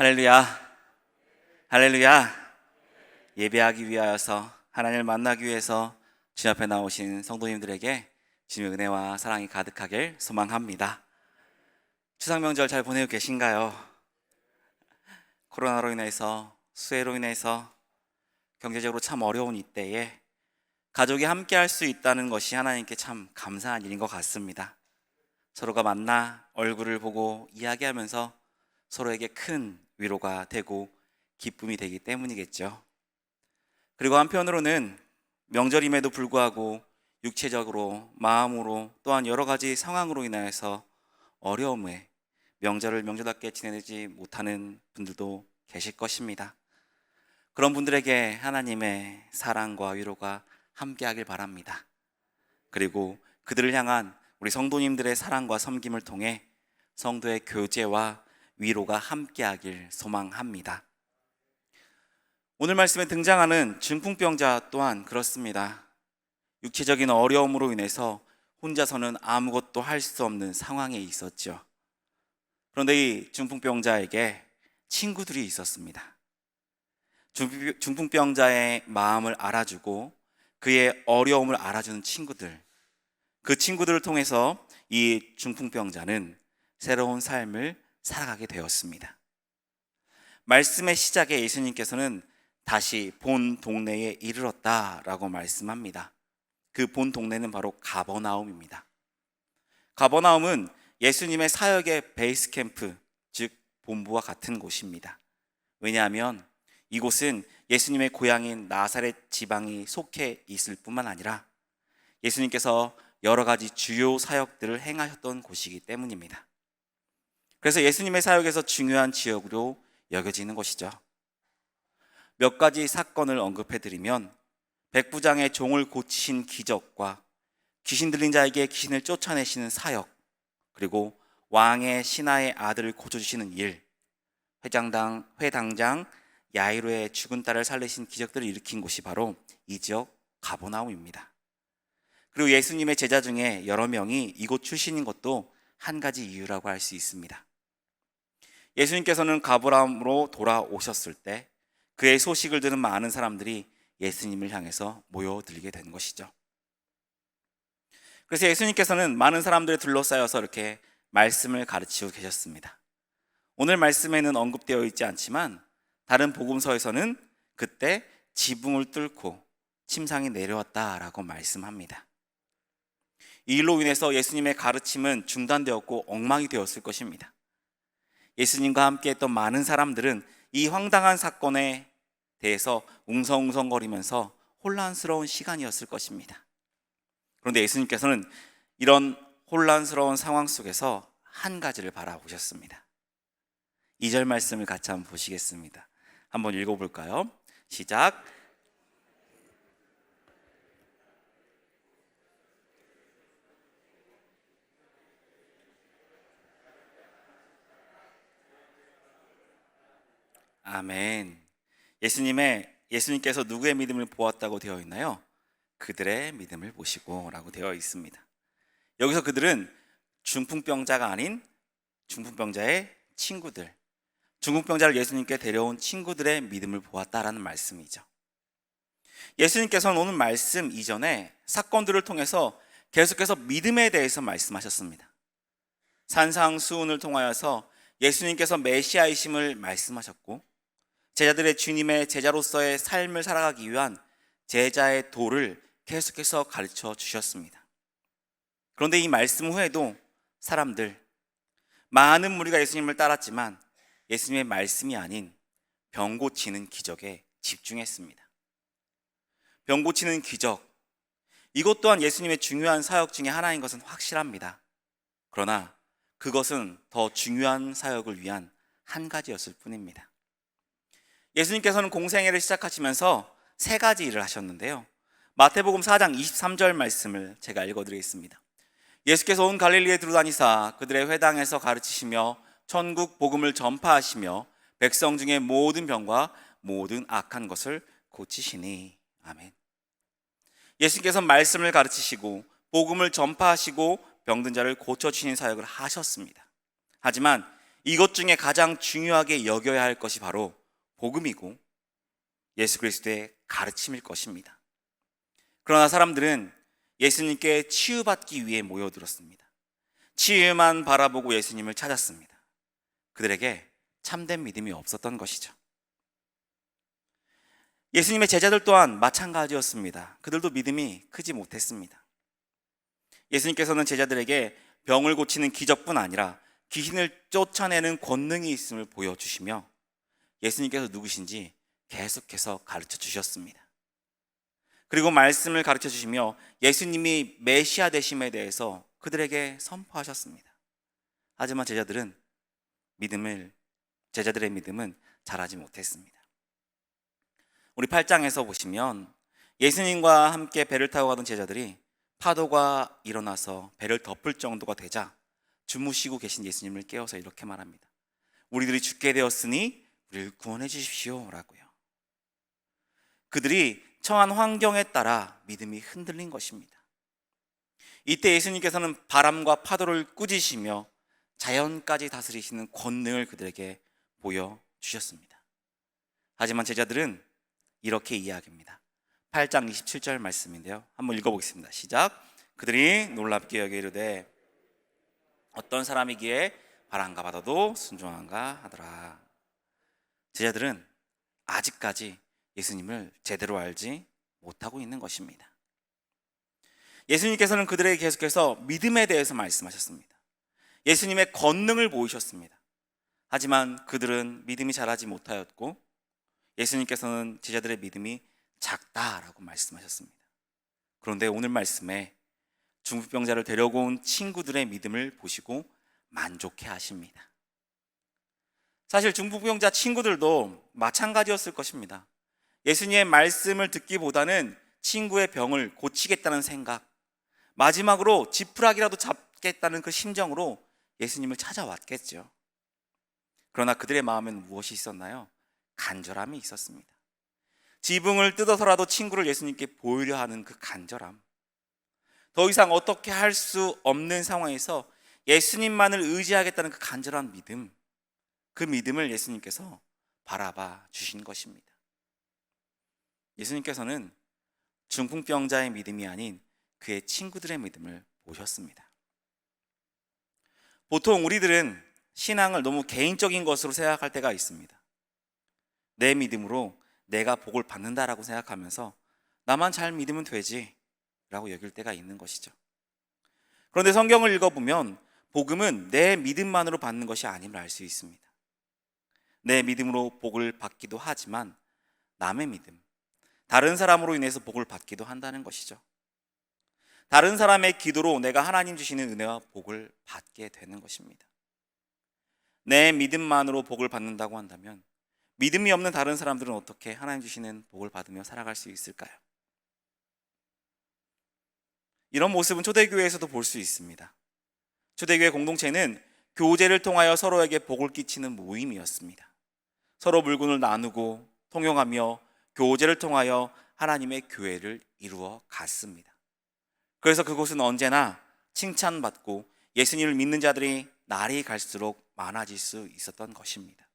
할렐루야, 할렐루야. 예배하기 위하여서 하나님을 만나기 위해서 주님 앞에 나오신 성도님들에게 주님의 은혜와 사랑이 가득하길 소망합니다. 추석 명절 잘 보내고 계신가요? 코로나로 인해서, 수해로 인해서 경제적으로 참 어려운 이때에 가족이 함께 할 수 있다는 것이 하나님께 참 감사한 일인 것 같습니다. 서로가 만나 얼굴을 보고 이야기하면서 서로에게 큰 위로가 되고 기쁨이 되기 때문이겠죠. 그리고 한편으로는 명절임에도 불구하고 육체적으로, 마음으로, 또한 여러 가지 상황으로 인하여서 어려움에 명절을 명절답게 지내지 못하는 분들도 계실 것입니다. 그런 분들에게 하나님의 사랑과 위로가 함께하길 바랍니다. 그리고 그들을 향한 우리 성도님들의 사랑과 섬김을 통해 성도의 교제와 위로가 함께하길 소망합니다. 오늘 말씀에 등장하는 중풍병자 또한 그렇습니다. 육체적인 어려움으로 인해서 혼자서는 아무것도 할 수 없는 상황에 있었죠. 그런데 이 중풍병자에게 친구들이 있었습니다. 중풍병자의 마음을 알아주고 그의 어려움을 알아주는 친구들, 그 친구들을 통해서 이 중풍병자는 새로운 삶을 살아가게 되었습니다. 말씀의 시작에 예수님께서는 다시 본 동네에 이르렀다라고 말씀합니다. 그 본 동네는 바로 가버나움입니다. 가버나움은 예수님의 사역의 베이스 캠프, 즉 본부와 같은 곳입니다. 왜냐하면 이곳은 예수님의 고향인 나사렛 지방이 속해 있을 뿐만 아니라 예수님께서 여러 가지 주요 사역들을 행하셨던 곳이기 때문입니다. 그래서 예수님의 사역에서 중요한 지역으로 여겨지는 것이죠. 몇 가지 사건을 언급해드리면 백부장의 종을 고치신 기적과 귀신 들린 자에게 귀신을 쫓아내시는 사역, 그리고 왕의 신하의 아들을 고쳐주시는 일, 회당장 야이로의 죽은 딸을 살리신 기적들을 일으킨 곳이 바로 이 지역 가버나움입니다. 그리고 예수님의 제자 중에 여러 명이 이곳 출신인 것도 한 가지 이유라고 할 수 있습니다. 예수님께서는 가버나움으로 돌아오셨을 때 그의 소식을 들은 많은 사람들이 예수님을 향해서 모여들게 된 것이죠. 그래서 예수님께서는 많은 사람들이 둘러싸여서 이렇게 말씀을 가르치고 계셨습니다. 오늘 말씀에는 언급되어 있지 않지만 다른 복음서에서는 그때 지붕을 뚫고 침상이 내려왔다라고 말씀합니다. 이 일로 인해서 예수님의 가르침은 중단되었고 엉망이 되었을 것입니다. 예수님과 함께 했던 많은 사람들은 이 황당한 사건에 대해서 웅성웅성거리면서 혼란스러운 시간이었을 것입니다. 그런데 예수님께서는 이런 혼란스러운 상황 속에서 한 가지를 바라보셨습니다. 2절 말씀을 같이 한번 보시겠습니다. 한번 읽어볼까요? 시작. 아멘. 예수님께서 누구의 믿음을 보았다고 되어 있나요? 그들의 믿음을 보시고 라고 되어 있습니다. 여기서 그들은 중풍병자가 아닌 중풍병자의 친구들, 중풍병자를 예수님께 데려온 친구들의 믿음을 보았다라는 말씀이죠. 예수님께서는 오늘 말씀 이전에 사건들을 통해서 계속해서 믿음에 대해서 말씀하셨습니다. 산상수훈을 통하여서 예수님께서 메시아이심을 말씀하셨고 제자들의 주님의 제자로서의 삶을 살아가기 위한 제자의 도를 계속해서 가르쳐 주셨습니다. 그런데 이 말씀 후에도 많은 무리가 예수님을 따랐지만 예수님의 말씀이 아닌 병 고치는 기적에 집중했습니다. 병 고치는 기적, 이것 또한 예수님의 중요한 사역 중에 하나인 것은 확실합니다. 그러나 그것은 더 중요한 사역을 위한 한 가지였을 뿐입니다. 예수님께서는 공생애를 시작하시면서 세 가지 일을 하셨는데요. 마태복음 4장 23절 말씀을 제가 읽어드리겠습니다. 예수께서 온 갈릴리에 두루다니사 그들의 회당에서 가르치시며 천국 복음을 전파하시며 백성 중에 모든 병과 모든 악한 것을 고치시니. 아멘. 예수님께서 말씀을 가르치시고 복음을 전파하시고 병든 자를 고쳐주시는 사역을 하셨습니다. 하지만 이것 중에 가장 중요하게 여겨야 할 것이 바로 복음이고 예수 그리스도의 가르침일 것입니다. 그러나 사람들은 예수님께 치유받기 위해 모여들었습니다. 치유만 바라보고 예수님을 찾았습니다. 그들에게 참된 믿음이 없었던 것이죠. 예수님의 제자들 또한 마찬가지였습니다. 그들도 믿음이 크지 못했습니다. 예수님께서는 제자들에게 병을 고치는 기적뿐 아니라 귀신을 쫓아내는 권능이 있음을 보여주시며 예수님께서 누구신지 계속해서 가르쳐 주셨습니다. 그리고 말씀을 가르쳐 주시며 예수님이 메시아 되심에 대해서 그들에게 선포하셨습니다. 하지만 제자들의 믿음은 자라지 못했습니다. 우리 8장에서 보시면 예수님과 함께 배를 타고 가던 제자들이 파도가 일어나서 배를 덮을 정도가 되자 주무시고 계신 예수님을 깨워서 이렇게 말합니다. 우리들이 죽게 되었으니 우리를 구원해 주십시오 라고요. 그들이 처한 환경에 따라 믿음이 흔들린 것입니다. 이때 예수님께서는 바람과 파도를 꾸짖으시며 자연까지 다스리시는 권능을 그들에게 보여주셨습니다. 하지만 제자들은 이렇게 이야기합니다. 8장 27절 말씀인데요, 한번 읽어보겠습니다. 시작. 그들이 놀랍게 여겨 이르되 어떤 사람이기에 바람과 바다도 순종한가 하더라. 제자들은 아직까지 예수님을 제대로 알지 못하고 있는 것입니다. 예수님께서는 그들에게 계속해서 믿음에 대해서 말씀하셨습니다. 예수님의 권능을 보이셨습니다. 하지만 그들은 믿음이 자라지 못하였고 예수님께서는 제자들의 믿음이 작다라고 말씀하셨습니다. 그런데 오늘 말씀에 중풍병자를 데려고 온 친구들의 믿음을 보시고 만족해 하십니다. 사실 중풍병자 친구들도 마찬가지였을 것입니다. 예수님의 말씀을 듣기보다는 친구의 병을 고치겠다는 생각, 마지막으로 지푸라기라도 잡겠다는 그 심정으로 예수님을 찾아왔겠죠. 그러나 그들의 마음엔 무엇이 있었나요? 간절함이 있었습니다. 지붕을 뜯어서라도 친구를 예수님께 보이려 하는 그 간절함, 더 이상 어떻게 할 수 없는 상황에서 예수님만을 의지하겠다는 그 간절한 믿음, 그 믿음을 예수님께서 바라봐 주신 것입니다. 예수님께서는 중풍병자의 믿음이 아닌 그의 친구들의 믿음을 보셨습니다. 보통 우리들은 신앙을 너무 개인적인 것으로 생각할 때가 있습니다. 내 믿음으로 내가 복을 받는다라고 생각하면서 나만 잘 믿으면 되지 라고 여길 때가 있는 것이죠. 그런데 성경을 읽어보면 복음은 내 믿음만으로 받는 것이 아님을 알 수 있습니다. 내 믿음으로 복을 받기도 하지만 남의 믿음, 다른 사람으로 인해서 복을 받기도 한다는 것이죠. 다른 사람의 기도로 내가 하나님 주시는 은혜와 복을 받게 되는 것입니다. 내 믿음만으로 복을 받는다고 한다면 믿음이 없는 다른 사람들은 어떻게 하나님 주시는 복을 받으며 살아갈 수 있을까요? 이런 모습은 초대교회에서도 볼 수 있습니다. 초대교회 공동체는 교제를 통하여 서로에게 복을 끼치는 모임이었습니다. 서로 물건을 나누고 통용하며 교제를 통하여 하나님의 교회를 이루어 갔습니다. 그래서 그곳은 언제나 칭찬받고 예수님을 믿는 자들이 날이 갈수록 많아질 수 있었던 것입니다.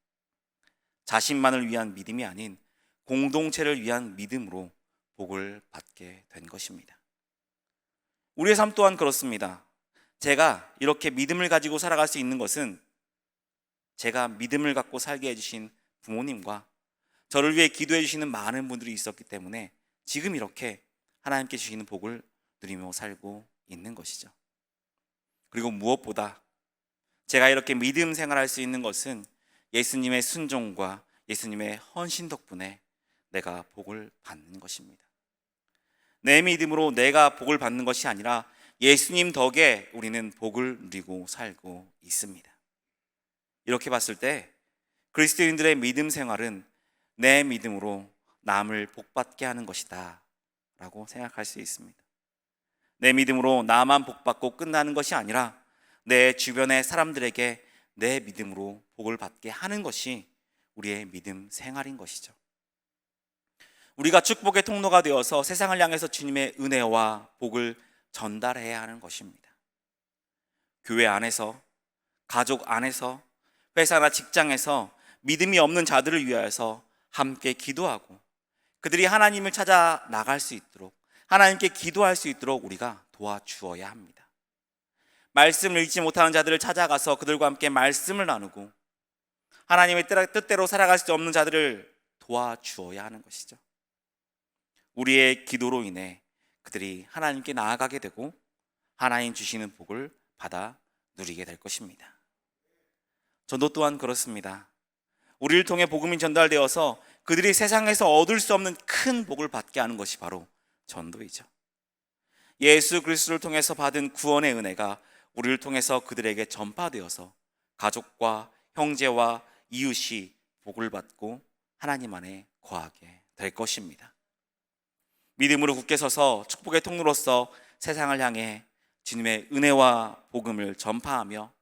자신만을 위한 믿음이 아닌 공동체를 위한 믿음으로 복을 받게 된 것입니다. 우리의 삶 또한 그렇습니다. 제가 이렇게 믿음을 가지고 살아갈 수 있는 것은 제가 믿음을 갖고 살게 해주신 부모님과 저를 위해 기도해 주시는 많은 분들이 있었기 때문에 지금 이렇게 하나님께 주시는 복을 누리며 살고 있는 것이죠. 그리고 무엇보다 제가 이렇게 믿음 생활할 수 있는 것은 예수님의 순종과 예수님의 헌신 덕분에 내가 복을 받는 것입니다. 내 믿음으로 내가 복을 받는 것이 아니라 예수님 덕에 우리는 복을 누리고 살고 있습니다. 이렇게 봤을 때 그리스도인들의 믿음 생활은 내 믿음으로 남을 복받게 하는 것이다 라고 생각할 수 있습니다. 내 믿음으로 나만 복받고 끝나는 것이 아니라 내 주변의 사람들에게 내 믿음으로 복을 받게 하는 것이 우리의 믿음 생활인 것이죠. 우리가 축복의 통로가 되어서 세상을 향해서 주님의 은혜와 복을 전달해야 하는 것입니다. 교회 안에서, 가족 안에서, 회사나 직장에서 믿음이 없는 자들을 위하여서 함께 기도하고 그들이 하나님을 찾아 나갈 수 있도록, 하나님께 기도할 수 있도록 우리가 도와주어야 합니다. 말씀을 읽지 못하는 자들을 찾아가서 그들과 함께 말씀을 나누고 하나님의 뜻대로 살아갈 수 없는 자들을 도와주어야 하는 것이죠. 우리의 기도로 인해 그들이 하나님께 나아가게 되고 하나님 주시는 복을 받아 누리게 될 것입니다. 전도 또한 그렇습니다. 우리를 통해 복음이 전달되어서 그들이 세상에서 얻을 수 없는 큰 복을 받게 하는 것이 바로 전도이죠. 예수 그리스도를 통해서 받은 구원의 은혜가 우리를 통해서 그들에게 전파되어서 가족과 형제와 이웃이 복을 받고 하나님 안에 거하게 될 것입니다. 믿음으로 굳게 서서 축복의 통로로서 세상을 향해 주님의 은혜와 복음을 전파하며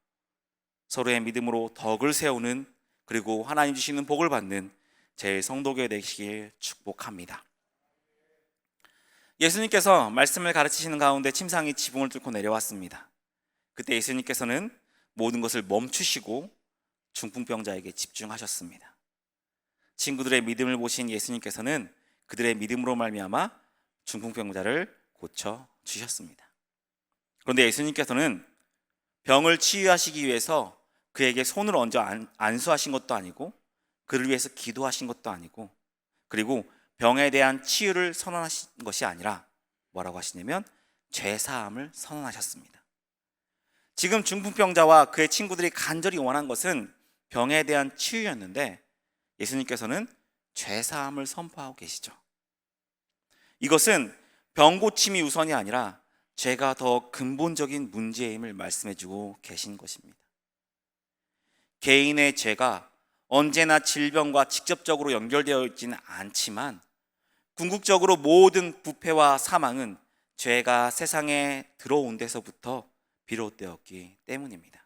서로의 믿음으로 덕을 세우는, 그리고 하나님 주시는 복을 받는 제 성도교 되시길 축복합니다. 예수님께서 말씀을 가르치시는 가운데 침상이 지붕을 뚫고 내려왔습니다. 그때 예수님께서는 모든 것을 멈추시고 중풍병자에게 집중하셨습니다. 친구들의 믿음을 보신 예수님께서는 그들의 믿음으로 말미암아 중풍병자를 고쳐 주셨습니다. 그런데 예수님께서는 병을 치유하시기 위해서 그에게 손을 얹어 안수하신 것도 아니고, 그를 위해서 기도하신 것도 아니고, 그리고 병에 대한 치유를 선언하신 것이 아니라 뭐라고 하시냐면 죄사함을 선언하셨습니다. 지금 중풍병자와 그의 친구들이 간절히 원한 것은 병에 대한 치유였는데 예수님께서는 죄사함을 선포하고 계시죠. 이것은 병 고침이 우선이 아니라 죄가 더 근본적인 문제임을 말씀해주고 계신 것입니다. 개인의 죄가 언제나 질병과 직접적으로 연결되어 있지는 않지만 궁극적으로 모든 부패와 사망은 죄가 세상에 들어온 데서부터 비롯되었기 때문입니다.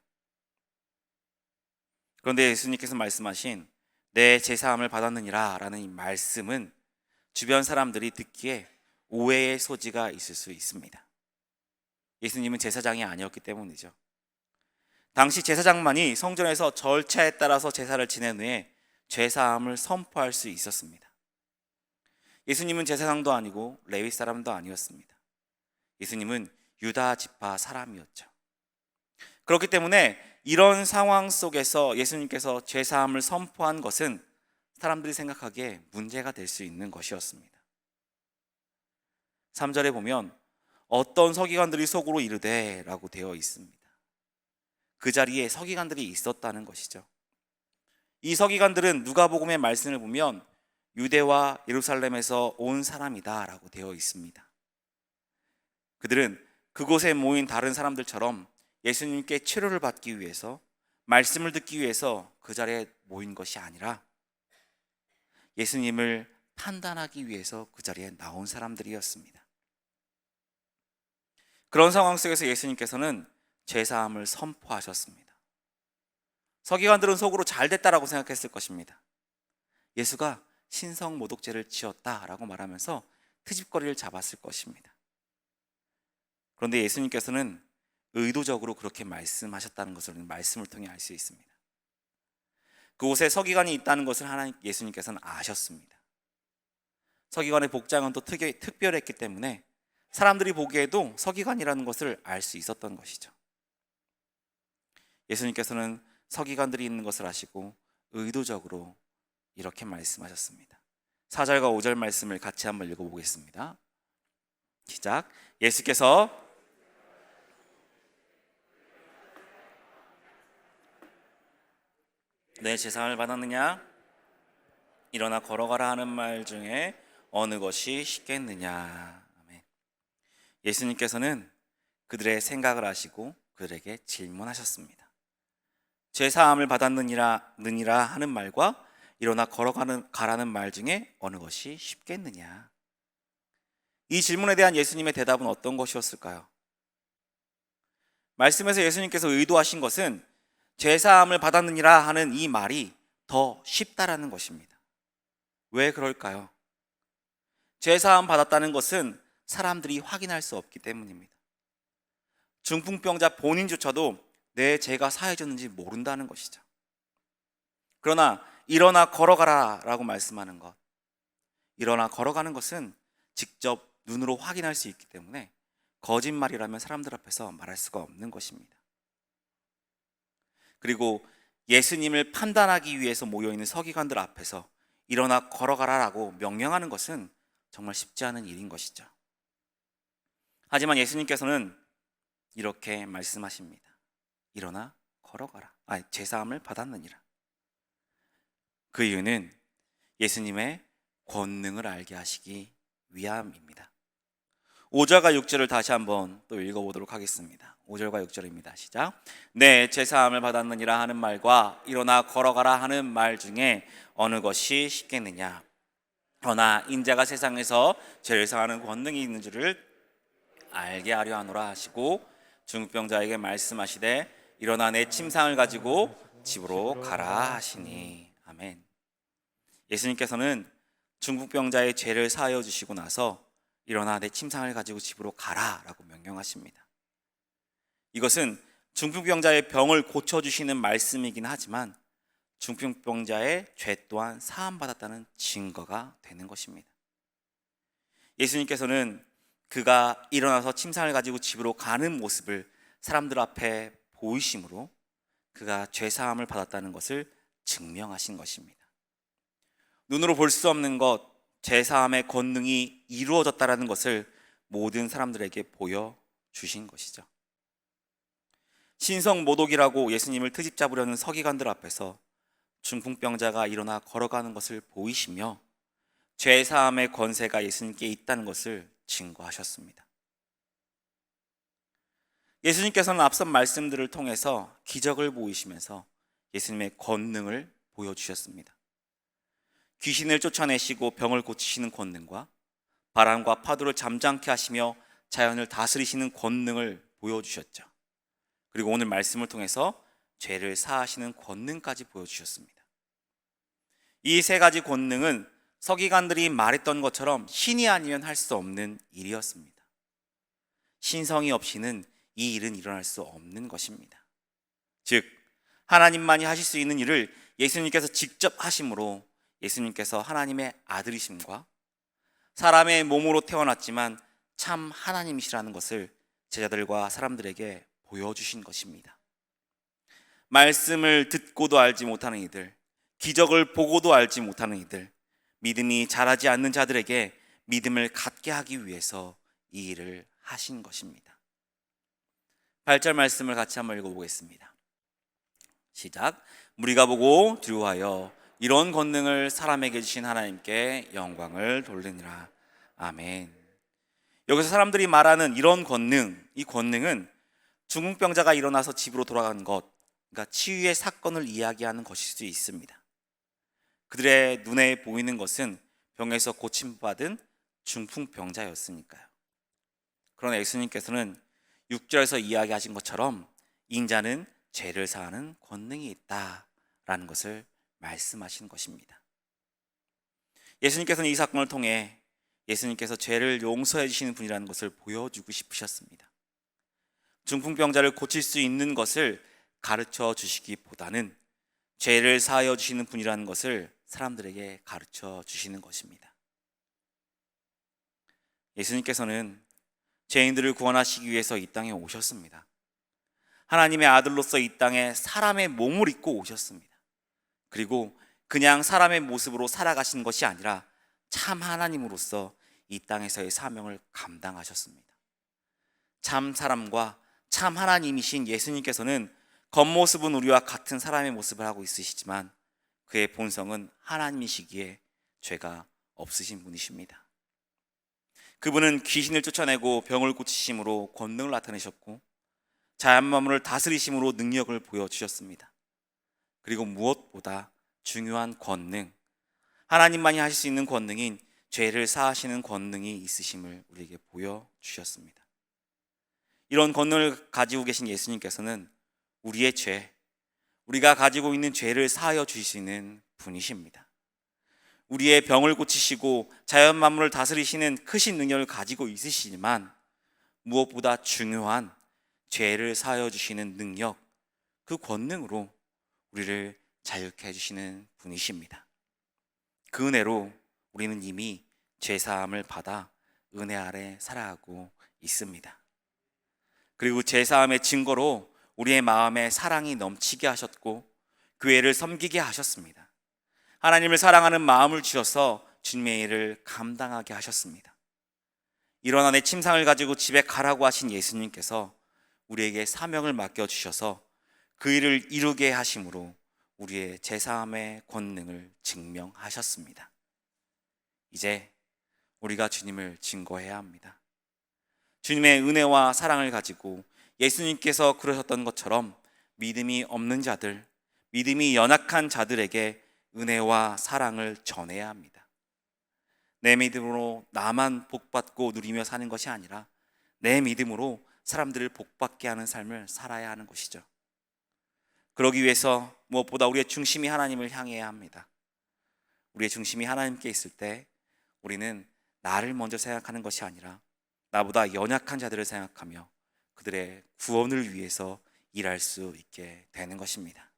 그런데 예수님께서 말씀하신 내 제사함을 받았느니라 라는 이 말씀은 주변 사람들이 듣기에 오해의 소지가 있을 수 있습니다. 예수님은 제사장이 아니었기 때문이죠. 당시 제사장만이 성전에서 절차에 따라서 제사를 지낸 후에 죄사함을 선포할 수 있었습니다. 예수님은 제사장도 아니고 레위 사람도 아니었습니다. 예수님은 유다 지파 사람이었죠. 그렇기 때문에 이런 상황 속에서 예수님께서 죄사함을 선포한 것은 사람들이 생각하기에 문제가 될 수 있는 것이었습니다. 3절에 보면 어떤 서기관들이 속으로 이르되 라고 되어 있습니다. 그 자리에 서기관들이 있었다는 것이죠. 이 서기관들은 누가복음의 말씀을 보면 유대와 예루살렘에서 온 사람이다 라고 되어 있습니다. 그들은 그곳에 모인 다른 사람들처럼 예수님께 치료를 받기 위해서, 말씀을 듣기 위해서 그 자리에 모인 것이 아니라 예수님을 판단하기 위해서 그 자리에 나온 사람들이었습니다. 그런 상황 속에서 예수님께서는 죄사함을 선포하셨습니다. 서기관들은 속으로 잘 됐다라고 생각했을 것입니다. 예수가 신성모독죄를 지었다라고 말하면서 트집거리를 잡았을 것입니다. 그런데 예수님께서는 의도적으로 그렇게 말씀하셨다는 것을 말씀을 통해 알 수 있습니다. 그곳에 서기관이 있다는 것을 예수님께서는 아셨습니다. 서기관의 복장은 또 특별했기 때문에 사람들이 보기에도 서기관이라는 것을 알 수 있었던 것이죠. 예수님께서는 서기관들이 있는 것을 아시고 의도적으로 이렇게 말씀하셨습니다. 4절과 5절 말씀을 같이 한번 읽어보겠습니다. 시작. 예수께서 내 제사함을 받았느냐? 일어나 걸어가라 하는 말 중에 어느 것이 쉽겠느냐? 아멘. 예수님께서는 그들의 생각을 아시고 그들에게 질문하셨습니다. 제사함을 받았느니라 하는 말과 일어나 가라는 말 중에 어느 것이 쉽겠느냐? 이 질문에 대한 예수님의 대답은 어떤 것이었을까요? 말씀에서 예수님께서 의도하신 것은 제사함을 받았느니라 하는 이 말이 더 쉽다라는 것입니다. 왜 그럴까요? 제사함 받았다는 것은 사람들이 확인할 수 없기 때문입니다. 중풍병자 본인조차도 내 죄가 사해졌는지 모른다는 것이죠. 그러나 일어나 걸어가라 라고 말씀하는 것, 일어나 걸어가는 것은 직접 눈으로 확인할 수 있기 때문에 거짓말이라면 사람들 앞에서 말할 수가 없는 것입니다. 그리고 예수님을 판단하기 위해서 모여있는 서기관들 앞에서 일어나 걸어가라라고 명령하는 것은 정말 쉽지 않은 일인 것이죠. 하지만 예수님께서는 이렇게 말씀하십니다. 일어나 걸어가라. 제사함을 받았느니라. 그 이유는 예수님의 권능을 알게 하시기 위함입니다. 5절과 6절을 다시 한번 또 읽어보도록 하겠습니다. 5절과 6절입니다. 시작. 네, 제사함을 받았느니라 하는 말과 일어나 걸어가라 하는 말 중에 어느 것이 쉽겠느냐. 그러나 인자가 세상에서 죄를 사하는 권능이 있는 줄을 알게 하려 하노라 하시고 중풍병자에게 말씀하시되 일어나 내 침상을 가지고 집으로 가라 하시니. 아멘. 예수님께서는 중풍병자의 죄를 사하여 주시고 나서 일어나 내 침상을 가지고 집으로 가라 라고 명령하십니다. 이것은 중풍병자의 병을 고쳐주시는 말씀이긴 하지만 중풍병자의 죄 또한 사함받았다는 증거가 되는 것입니다. 예수님께서는 그가 일어나서 침상을 가지고 집으로 가는 모습을 사람들 앞에 보이심으로 그가 죄 사함을 받았다는 것을 증명하신 것입니다. 눈으로 볼 수 없는 것, 죄 사함의 권능이 이루어졌다는 것을 모든 사람들에게 보여주신 것이죠. 신성모독이라고 예수님을 트집 잡으려는 서기관들 앞에서 중풍병자가 일어나 걸어가는 것을 보이시며 죄 사함의 권세가 예수님께 있다는 것을 증거하셨습니다. 예수님께서는 앞선 말씀들을 통해서 기적을 보이시면서 예수님의 권능을 보여주셨습니다. 귀신을 쫓아내시고 병을 고치시는 권능과 바람과 파도를 잠잠케 하시며 자연을 다스리시는 권능을 보여주셨죠. 그리고 오늘 말씀을 통해서 죄를 사하시는 권능까지 보여주셨습니다. 이 세 가지 권능은 서기관들이 말했던 것처럼 신이 아니면 할 수 없는 일이었습니다. 신성이 없이는 이 일은 일어날 수 없는 것입니다. 즉 하나님만이 하실 수 있는 일을 예수님께서 직접 하심으로 예수님께서 하나님의 아들이심과 사람의 몸으로 태어났지만 참 하나님이시라는 것을 제자들과 사람들에게 보여주신 것입니다. 말씀을 듣고도 알지 못하는 이들, 기적을 보고도 알지 못하는 이들, 믿음이 자라지 않는 자들에게 믿음을 갖게 하기 위해서 이 일을 하신 것입니다. 8절 말씀을 같이 한번 읽어보겠습니다. 시작. 무리가 보고 두려워하여 이런 권능을 사람에게 주신 하나님께 영광을 돌리니라. 아멘. 여기서 사람들이 말하는 이런 권능, 이 권능은 중풍병자가 일어나서 집으로 돌아간 것, 그러니까 치유의 사건을 이야기하는 것일 수 있습니다. 그들의 눈에 보이는 것은 병에서 고침받은 중풍병자였으니까요. 그러나 예수님께서는 6절에서 이야기하신 것처럼 인자는 죄를 사하는 권능이 있다라는 것을 말씀하신 것입니다. 예수님께서는 이 사건을 통해 예수님께서 죄를 용서해 주시는 분이라는 것을 보여주고 싶으셨습니다. 중풍병자를 고칠 수 있는 것을 가르쳐 주시기보다는 죄를 사하여 주시는 분이라는 것을 사람들에게 가르쳐 주시는 것입니다. 예수님께서는 죄인들을 구원하시기 위해서 이 땅에 오셨습니다. 하나님의 아들로서 이 땅에 사람의 몸을 입고 오셨습니다. 그리고 그냥 사람의 모습으로 살아가신 것이 아니라 참 하나님으로서 이 땅에서의 사명을 감당하셨습니다. 참 사람과 참 하나님이신 예수님께서는 겉모습은 우리와 같은 사람의 모습을 하고 있으시지만 그의 본성은 하나님이시기에 죄가 없으신 분이십니다. 그분은 귀신을 쫓아내고 병을 고치심으로 권능을 나타내셨고 자연 만물을 다스리심으로 능력을 보여주셨습니다. 그리고 무엇보다 중요한 권능, 하나님만이 하실 수 있는 권능인 죄를 사하시는 권능이 있으심을 우리에게 보여주셨습니다. 이런 권능을 가지고 계신 예수님께서는 우리의 죄, 우리가 가지고 있는 죄를 사하여 주시는 분이십니다. 우리의 병을 고치시고 자연 만물을 다스리시는 크신 능력을 가지고 있으시지만 무엇보다 중요한 죄를 사하여 주시는 능력, 그 권능으로 우리를 자유케 해주시는 분이십니다. 그 은혜로 우리는 이미 죄사함을 받아 은혜 아래 살아가고 있습니다. 그리고 죄사함의 증거로 우리의 마음에 사랑이 넘치게 하셨고 교회를 섬기게 하셨습니다. 하나님을 사랑하는 마음을 주셔서 주님의 일을 감당하게 하셨습니다. 일어나 내 침상을 가지고 집에 가라고 하신 예수님께서 우리에게 사명을 맡겨주셔서 그 일을 이루게 하심으로 우리의 제사함의 권능을 증명하셨습니다. 이제 우리가 주님을 증거해야 합니다. 주님의 은혜와 사랑을 가지고 예수님께서 그러셨던 것처럼 믿음이 없는 자들, 믿음이 연약한 자들에게 은혜와 사랑을 전해야 합니다. 내 믿음으로 나만 복받고 누리며 사는 것이 아니라 내 믿음으로 사람들을 복받게 하는 삶을 살아야 하는 것이죠. 그러기 위해서 무엇보다 우리의 중심이 하나님을 향해야 합니다. 우리의 중심이 하나님께 있을 때 우리는 나를 먼저 생각하는 것이 아니라 나보다 연약한 자들을 생각하며 그들의 구원을 위해서 일할 수 있게 되는 것입니다.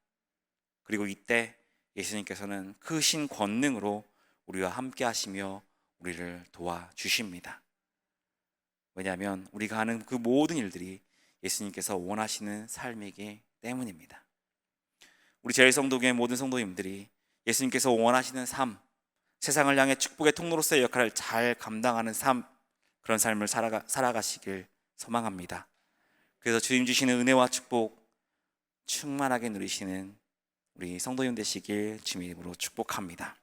그리고 이때 예수님께서는 크신 권능으로 우리와 함께 하시며 우리를 도와주십니다. 왜냐하면 우리가 하는 그 모든 일들이 예수님께서 원하시는 삶이기 때문입니다. 우리 제일성도교회 모든 성도님들이 예수님께서 원하시는 삶, 세상을 향해 축복의 통로로서의 역할을 잘 감당하는 삶, 그런 삶을 살아가시길 소망합니다. 그래서 주님 주시는 은혜와 축복 충만하게 누리시는 우리 성도님 되시길 주님 이름으로 축복합니다.